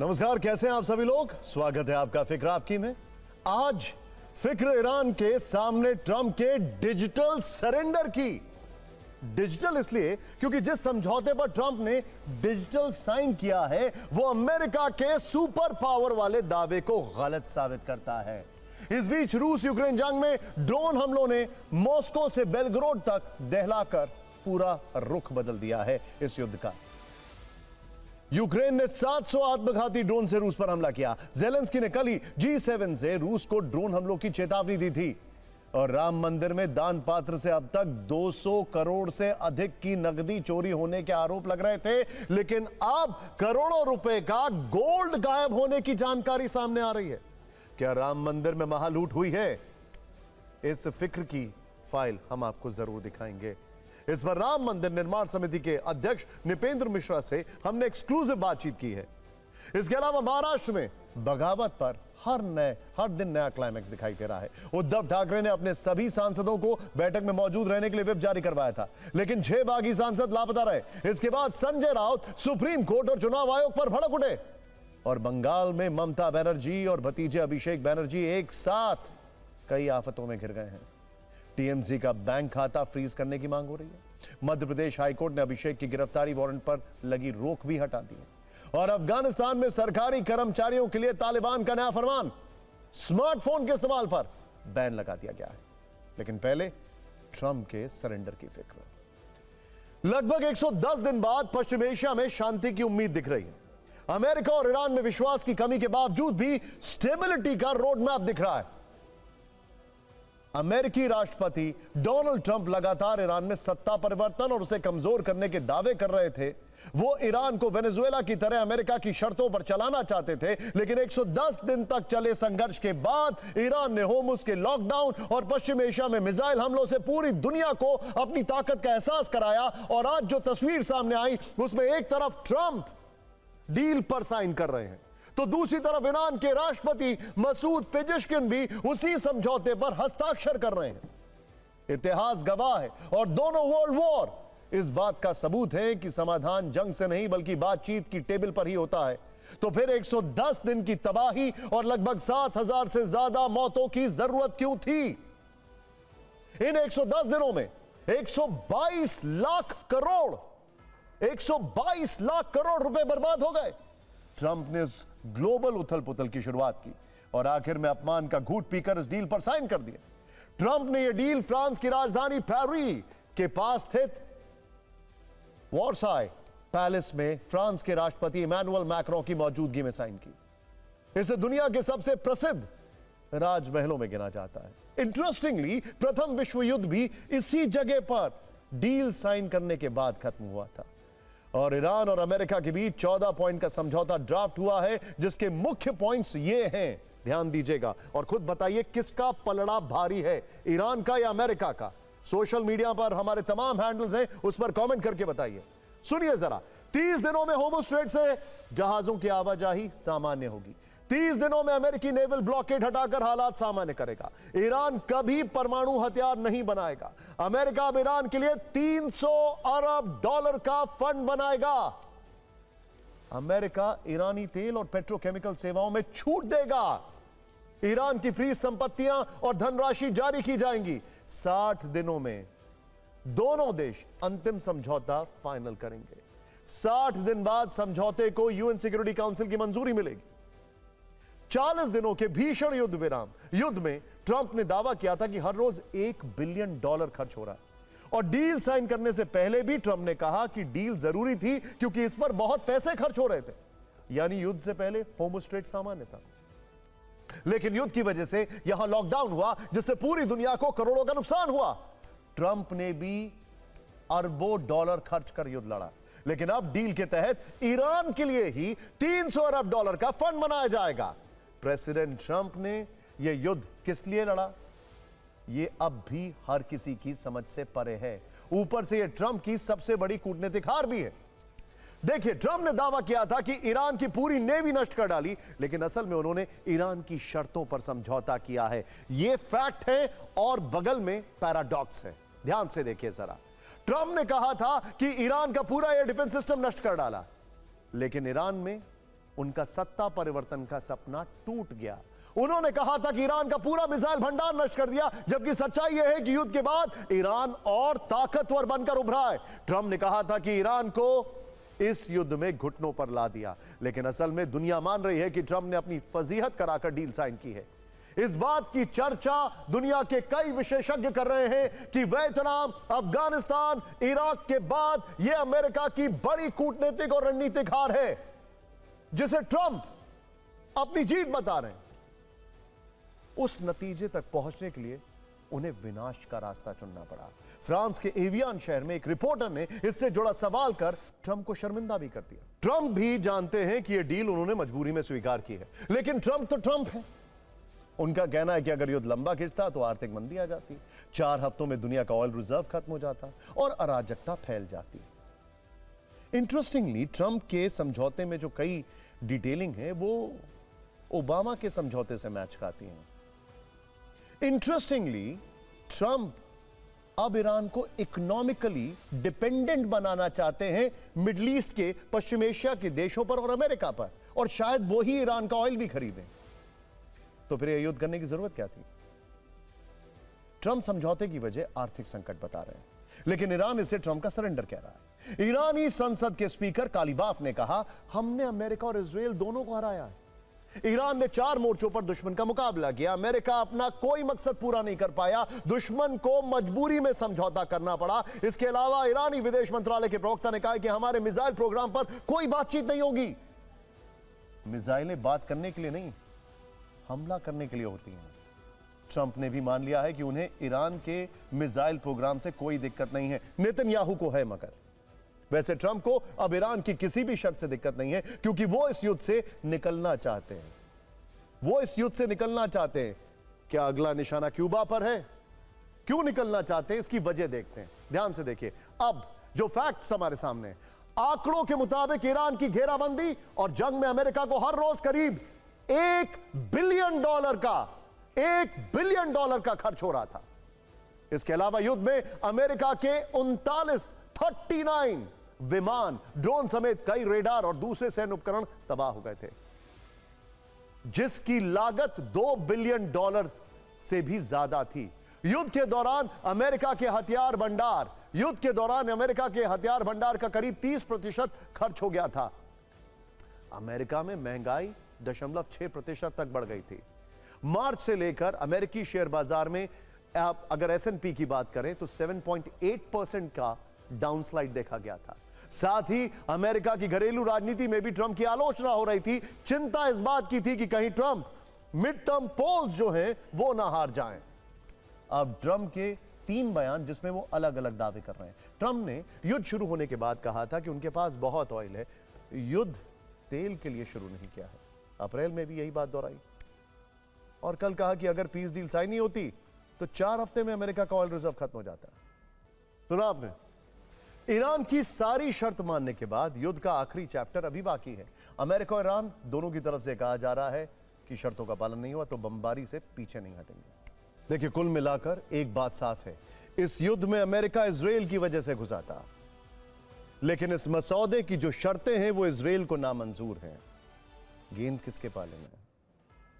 नमस्कार, कैसे हैं आप सभी लोग। स्वागत है आपका फिक्र आपकी में। आज फिक्र ईरान के सामने ट्रंप के डिजिटल सरेंडर की। डिजिटल इसलिए क्योंकि जिस समझौते पर ट्रंप ने डिजिटल साइन किया है वो अमेरिका के सुपर पावर वाले दावे को गलत साबित करता है। इस बीच रूस यूक्रेन जंग में ड्रोन हमलों ने मॉस्को से बेलग्रोड तक दहलाकर पूरा रुख बदल दिया है इस युद्ध का। यूक्रेन ने 700 आत्मघाती ड्रोन से रूस पर हमला किया। जेलेंस्की ने कल ही G7 से रूस को ड्रोन हमलों की चेतावनी दी थी। और राम मंदिर में दान पात्र से अब तक 200 करोड़ से अधिक की नकदी चोरी होने के आरोप लग रहे थे, लेकिन अब करोड़ों रुपए का गोल्ड गायब होने की जानकारी सामने आ रही है। क्या राम मंदिर में महालूट हुई है? इस फिक्र की फाइल हम आपको जरूर दिखाएंगे। इस पर राम मंदिर निर्माण समिति के अध्यक्ष निपेंद्र मिश्रा से हमने एक्सक्लूसिव बातचीत की है। इसके अलावा महाराष्ट्र में बगावत पर हर दिन नया क्लाइमैक्स दिखाई दे रहा है। उद्धव ठाकरे ने अपने सभी सांसदों को बैठक में मौजूद रहने के लिए व्हिप जारी करवाया था, लेकिन 6 बागी सांसद लापता रहे। इसके बाद संजय राउत सुप्रीम कोर्ट और चुनाव आयोग पर भड़क उठे। और बंगाल में ममता बनर्जी और भतीजे अभिषेक बनर्जी एक साथ कई आफतों में घिर गए हैं। टीएमसी का बैंक खाता फ्रीज करने की मांग हो रही है। मध्य प्रदेश हाईकोर्ट ने अभिषेक की गिरफ्तारी वारंट पर लगी रोक भी हटा दी है। और अफगानिस्तान में सरकारी कर्मचारियों के लिए तालिबान का नया फरमान, स्मार्टफोन के इस्तेमाल पर बैन लगा दिया गया है। लेकिन पहले ट्रंप के सरेंडर की फिक्र। लगभग 110 दिन बाद पश्चिम एशिया में शांति की उम्मीद दिख रही है। अमेरिका और ईरान में विश्वास की कमी के बावजूद भी स्टेबिलिटी का रोड मैप दिख रहा है। अमेरिकी राष्ट्रपति डोनाल्ड ट्रंप लगातार ईरान में सत्ता परिवर्तन और उसे कमजोर करने के दावे कर रहे थे। वो ईरान को वेनेजुएला की तरह अमेरिका की शर्तों पर चलाना चाहते थे, लेकिन 110 दिन तक चले संघर्ष के बाद ईरान ने होर्मुज के लॉकडाउन और पश्चिम एशिया में मिसाइल हमलों से पूरी दुनिया को अपनी ताकत का एहसास कराया। और आज जो तस्वीर सामने आई उसमें एक तरफ ट्रंप डील पर साइन कर रहे हैं, तो दूसरी तरफ ईरान के राष्ट्रपति मसूद पेजेश्किन भी उसी समझौते पर हस्ताक्षर कर रहे हैं। इतिहास गवाह है और दोनों वर्ल्ड वॉर इस बात का सबूत है कि समाधान जंग से नहीं बल्कि बातचीत की टेबल पर ही होता है। तो फिर 110 दिन की तबाही और लगभग 7,000 से ज्यादा मौतों की जरूरत क्यों थी? इन 110 दिनों में 122 लाख करोड़ रुपए बर्बाद हो गए। ट्रंप ने इस ग्लोबल उथल पुथल की शुरुआत की और आखिर में अपमान का घूंट पीकर इस डील पर साइन कर दिया। ट्रंप ने यह डील फ्रांस की राजधानी पेरिस के पास स्थित वर्साई पैलेस में फ्रांस के राष्ट्रपति इमैनुअल मैक्रों की मौजूदगी में साइन की। इसे दुनिया के सबसे प्रसिद्ध राजमहलों में गिना जाता है। इंटरेस्टिंगली प्रथम विश्व युद्ध भी इसी जगह पर डील साइन करने के बाद खत्म हुआ था। और ईरान और अमेरिका के बीच 14 पॉइंट का समझौता ड्राफ्ट हुआ है, जिसके मुख्य पॉइंट्स ये हैं, ध्यान दीजिएगा और खुद बताइए किसका पलड़ा भारी है, ईरान का या अमेरिका का। सोशल मीडिया पर हमारे तमाम हैंडल्स हैं, उस पर कमेंट करके बताइए। सुनिए जरा, 30 दिनों में होर्मुज स्ट्रेट से जहाजों की आवाजाही सामान्य होगी। 30 दिनों में अमेरिकी नेवल ब्लॉकेड हटाकर हालात सामान्य करेगा। ईरान कभी परमाणु हथियार नहीं बनाएगा। अमेरिका अब ईरान के लिए $300 अरब का फंड बनाएगा। अमेरिका ईरानी तेल और पेट्रोकेमिकल सेवाओं में छूट देगा। ईरान की फ्रीज संपत्तियां और धनराशि जारी की जाएंगी। 60 दिनों में दोनों देश अंतिम समझौता फाइनल करेंगे। 60 दिन बाद समझौते को यूएन सिक्योरिटी काउंसिल की मंजूरी मिलेगी। 40 दिनों के भीषण युद्ध में ट्रंप ने दावा किया था कि हर रोज $1 बिलियन खर्च हो रहा है। और डील साइन करने से पहले भी ट्रंप ने कहा कि डील जरूरी थी क्योंकि इस पर बहुत पैसे खर्च हो रहे थे। यानी युद्ध से पहले होर्मुज स्ट्रेट सामान्य था, लेकिन युद्ध की वजह से यहां लॉकडाउन हुआ, जिससे पूरी दुनिया को करोड़ों का नुकसान हुआ। ट्रंप ने भी अरबों डॉलर खर्च कर युद्ध लड़ा, लेकिन अब डील के तहत ईरान के लिए ही $300 अरब का फंड बनाया जाएगा। प्रेसिडेंट ट्रंप ने यह युद्ध किस लिए लड़ा, यह अब भी हर किसी की समझ से परे है। ऊपर से यह ट्रंप की सबसे बड़ी कूटनीतिक हार भी है। देखिए, ट्रंप ने दावा किया था कि ईरान की पूरी नेवी नष्ट कर डाली, लेकिन असल में उन्होंने ईरान की शर्तों पर समझौता किया है। यह फैक्ट है और बगल में पैराडॉक्स है। ध्यान से देखिए जरा। ट्रंप ने कहा था कि ईरान का पूरा एयर डिफेंस सिस्टम नष्ट कर डाला, लेकिन ईरान में उनका सत्ता परिवर्तन का सपना टूट गया। उन्होंने कहा था कि ईरान का पूरा मिसाइल भंडार नष्ट कर दिया, जबकि सच्चाई यह है कि युद्ध के बाद ईरान और ताकतवर बनकर उभरा है। ट्रंप ने कहा था कि ईरान को इस युद्ध में घुटनों पर ला दिया, लेकिन असल में दुनिया मान रही है कि ट्रंप ने अपनी फजीहत कराकर डील साइन की है। इस बात की चर्चा दुनिया के कई विशेषज्ञ कर रहे हैं कि वियतनाम, अफगानिस्तान, इराक के बाद यह अमेरिका की बड़ी कूटनीतिक और रणनीतिक हार है, जिसे ट्रंप अपनी जीत बता रहे हैं। उस नतीजे तक पहुंचने के लिए उन्हें विनाश का रास्ता चुनना पड़ा। फ्रांस के एवियन शहर में एक रिपोर्टर ने इससे जुड़ा सवाल कर ट्रंप को शर्मिंदा भी कर दिया। ट्रंप भी जानते हैं कि यह डील उन्होंने मजबूरी में स्वीकार की है, लेकिन ट्रंप तो ट्रंप है। उनका कहना है कि अगर युद्ध लंबा खिंचता तो आर्थिक मंदी आ जाती, 4 हफ्तों में दुनिया का ऑयल रिजर्व खत्म हो जाता और अराजकता फैल जाती। इंटरेस्टिंगली ट्रंप के समझौते में जो कई डिटेलिंग है वो ओबामा के समझौते से मैच खाती हैं। इंटरेस्टिंगली ट्रंप अब ईरान को इकोनॉमिकली डिपेंडेंट बनाना चाहते हैं मिडिल ईस्ट के, पश्चिम एशिया के देशों पर और अमेरिका पर, और शायद वो ही ईरान का ऑयल भी खरीदें। तो फिर यह युद्ध करने की जरूरत क्या थी? ट्रंप समझौते की वजह आर्थिक संकट बता रहे हैं, लेकिन ईरान इसे ट्रंप का सरेंडर कह रहा है। ईरानी संसद के स्पीकर कालीबाफ ने कहा, हमने अमेरिका और इजराइल दोनों को हराया है। ईरान ने 4 मोर्चों पर दुश्मन का मुकाबला किया। अमेरिका अपना कोई मकसद पूरा नहीं कर पाया, दुश्मन को मजबूरी में समझौता करना पड़ा। इसके अलावा ईरानी विदेश मंत्रालय के प्रवक्ता ने कहा कि हमारे मिसाइल प्रोग्राम पर कोई बातचीत नहीं होगी। मिसाइलें बात करने के लिए नहीं, हमला करने के लिए होती हैं। ट्रंप ने भी मान लिया है कि उन्हें ईरान के मिसाइल प्रोग्राम से कोई दिक्कत नहीं है, नेतन्याहू को है। मगर वैसे ट्रंप को अब ईरान की किसी भी शर्त से दिक्कत नहीं है, क्योंकि वो इस युद्ध से निकलना चाहते हैं। वो इस युद्ध से निकलना चाहते हैं। क्या अगला निशाना क्यूबा पर है? क्यों निकलना चाहते हैं, इसकी वजह देखते हैं। ध्यान से देखिए अब जो फैक्ट्स हमारे सामने हैं। आंकड़ों के मुताबिक ईरान की घेराबंदी और जंग में अमेरिका को हर रोज करीब $1 बिलियन का खर्च हो रहा था। इसके अलावा युद्ध में अमेरिका के 39 विमान, ड्रोन समेत कई रेडार और दूसरे सैन्य उपकरण तबाह हो गए थे, जिसकी लागत $2 बिलियन से भी ज्यादा थी। युद्ध के दौरान अमेरिका के हथियार भंडार का करीब 30% खर्च हो गया था। अमेरिका में महंगाई 0.6% तक बढ़ गई थी। मार्च से लेकर अमेरिकी शेयर बाजार में आप अगर S&P की बात करें तो 7.8% का डाउनस्लाइड देखा गया था। साथ ही अमेरिका की घरेलू राजनीति में भी ट्रंप की आलोचना हो रही थी। चिंता इस बात की थी कि कहीं ट्रंप मिड टर्म पोल्स जो हैं वो ना हार जाएं। अब ट्रंप के 3 बयान जिसमें वो अलग अलग दावे कर रहे हैं। ट्रंप ने युद्ध शुरू होने के बाद कहा था कि उनके पास बहुत ऑयल है, युद्ध तेल के लिए शुरू नहीं किया है। अप्रैल में भी यही बात दोहराई और कल कहा कि अगर पीस डील साइन नहीं होती तो 4 हफ्ते में अमेरिका का ऑयल रिजर्व खत्म हो जाता है। सुना आपने? ईरान की सारी शर्त मानने के बाद युद्ध का आखिरी चैप्टर अभी बाकी है। अमेरिका और ईरान दोनों की तरफ से कहा जा रहा है कि शर्तों का पालन नहीं हुआ तो बमबारी से पीछे नहीं हटेंगे। देखिए, कुल मिलाकर एक बात साफ है, इस युद्ध में अमेरिका इजराइल की वजह से घुसा था, लेकिन इस मसौदे की जो शर्तें हैं वो इजराइल को नामंजूर हैं। गेंद किसके पाले में?